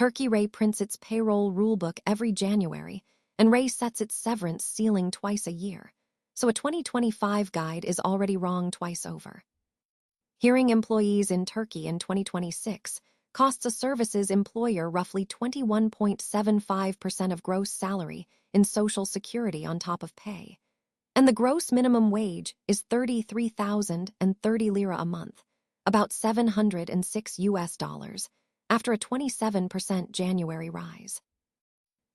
Turkey Ray prints its payroll rulebook every January, and Ray sets its severance ceiling twice a year. So a 2025 guide is already wrong twice over. Hearing employees in Turkey in 2026 costs a services employer roughly 21.75% of gross salary in Social Security on top of pay. And the gross minimum wage is 33,030 lira a month, about $706 after a 27% January rise.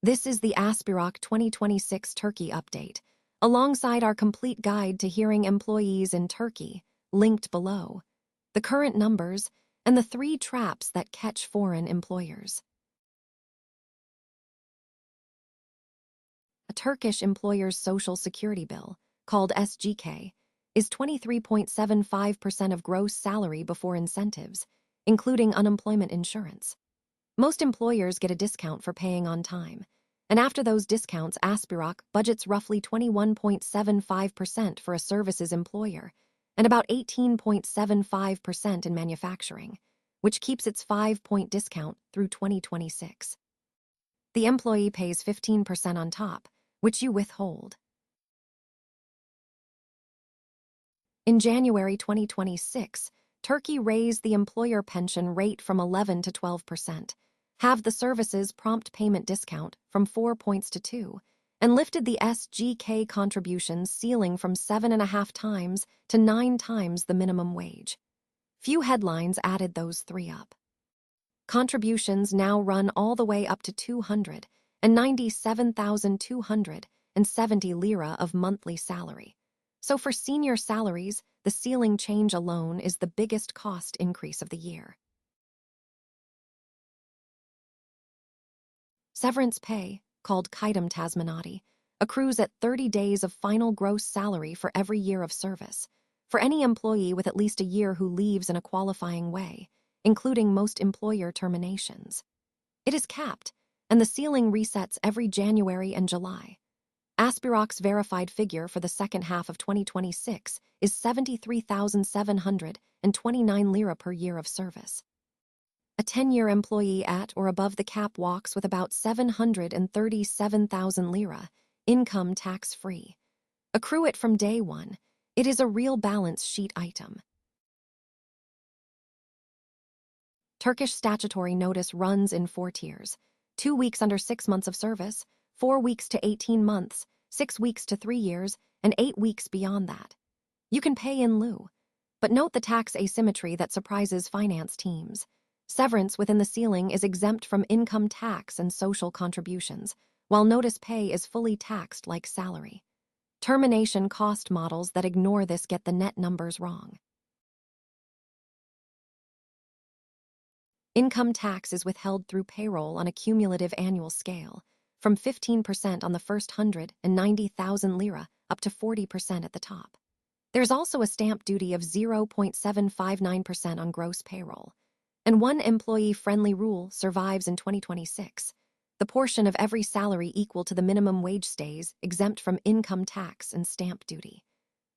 This is the Aspirock 2026 Turkey update, alongside our complete guide to hearing employees in Turkey, linked below, the current numbers, and the 3 traps that catch foreign employers. A Turkish employer's social security bill, called SGK, is 23.75% of gross salary before incentives, including unemployment insurance. Most employers get a discount for paying on time, and after those discounts, Aspirock budgets roughly 21.75% for a services employer and about 18.75% in manufacturing, which keeps its 5-point discount through 2026. The employee pays 15% on top, which you withhold. In January 2026, Turkey raised the employer pension rate from 11 to 12%, halved the services prompt payment discount from 4 points to 2, and lifted the SGK contributions ceiling from 7.5 times to 9 times the minimum wage. Few headlines added those 3 up. Contributions now run all the way up to 297,270 lira of monthly salary. So for senior salaries, the ceiling change alone is the biggest cost increase of the year. Severance pay, called kidem tazminati, accrues at 30 days of final gross salary for every year of service, for any employee with at least a year who leaves in a qualifying way, including most employer terminations. It is capped, and the ceiling resets every January and July. Aspirock's verified figure for the second half of 2026 is 73,729 lira per year of service. A 10-year employee at or above the cap walks with about 737,000 lira, income tax-free. Accrue it from day one. It is a real balance sheet item. Turkish statutory notice runs in 4 tiers: 2 weeks under 6 months of service, 4 weeks to 18 months, 6 weeks to 3 years, and 8 weeks beyond that. You can pay in lieu, but note the tax asymmetry that surprises finance teams. Severance within the ceiling is exempt from income tax and social contributions, while notice pay is fully taxed like salary. Termination cost models that ignore this get the net numbers wrong. Income tax is withheld through payroll on a cumulative annual scale, from 15% on the first 190,000 lira up to 40% at the top. There's also a stamp duty of 0.759% on gross payroll. And one employee-friendly rule survives in 2026. The portion of every salary equal to the minimum wage stays exempt from income tax and stamp duty.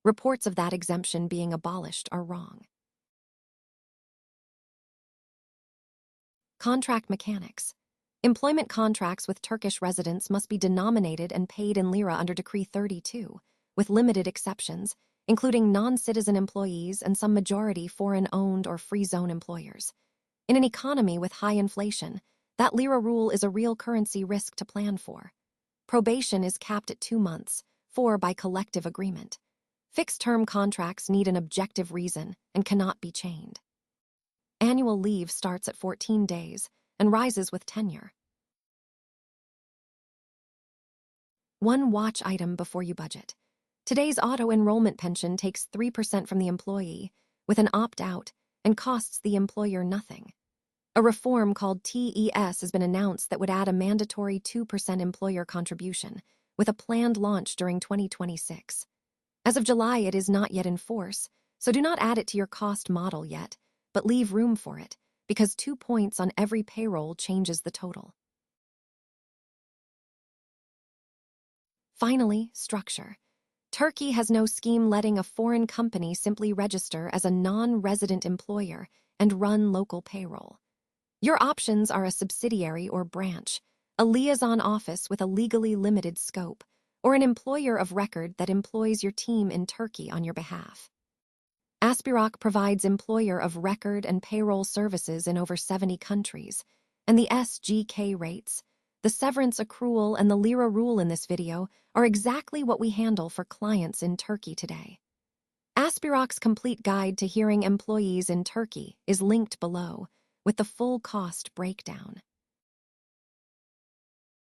Reports of that exemption being abolished are wrong. Contract mechanics. Employment contracts with Turkish residents must be denominated and paid in lira under Decree 32, with limited exceptions, including non-citizen employees and some majority foreign-owned or free zone employers. In an economy with high inflation, that lira rule is a real currency risk to plan for. Probation is capped at 2 months, 4 by collective agreement. Fixed-term contracts need an objective reason and cannot be chained. Annual leave starts at 14 days and rises with tenure. One watch item before you budget. Today's auto-enrollment pension takes 3% from the employee, with an opt-out, and costs the employer nothing. A reform called TES has been announced that would add a mandatory 2% employer contribution, with a planned launch during 2026. As of July, it is not yet in force, so do not add it to your cost model yet, but leave room for it, because 2 points on every payroll changes the total. Finally, structure. Turkey has no scheme letting a foreign company simply register as a non-resident employer and run local payroll. Your options are a subsidiary or branch, a liaison office with a legally limited scope, or an employer of record that employs your team in Turkey on your behalf. Aspirock provides employer of record and payroll services in over 70 countries, and the SGK rates, the severance accrual, and the lira rule in this video are exactly what we handle for clients in Turkey today. Aspirock's complete guide to hearing employees in Turkey is linked below, with the full cost breakdown.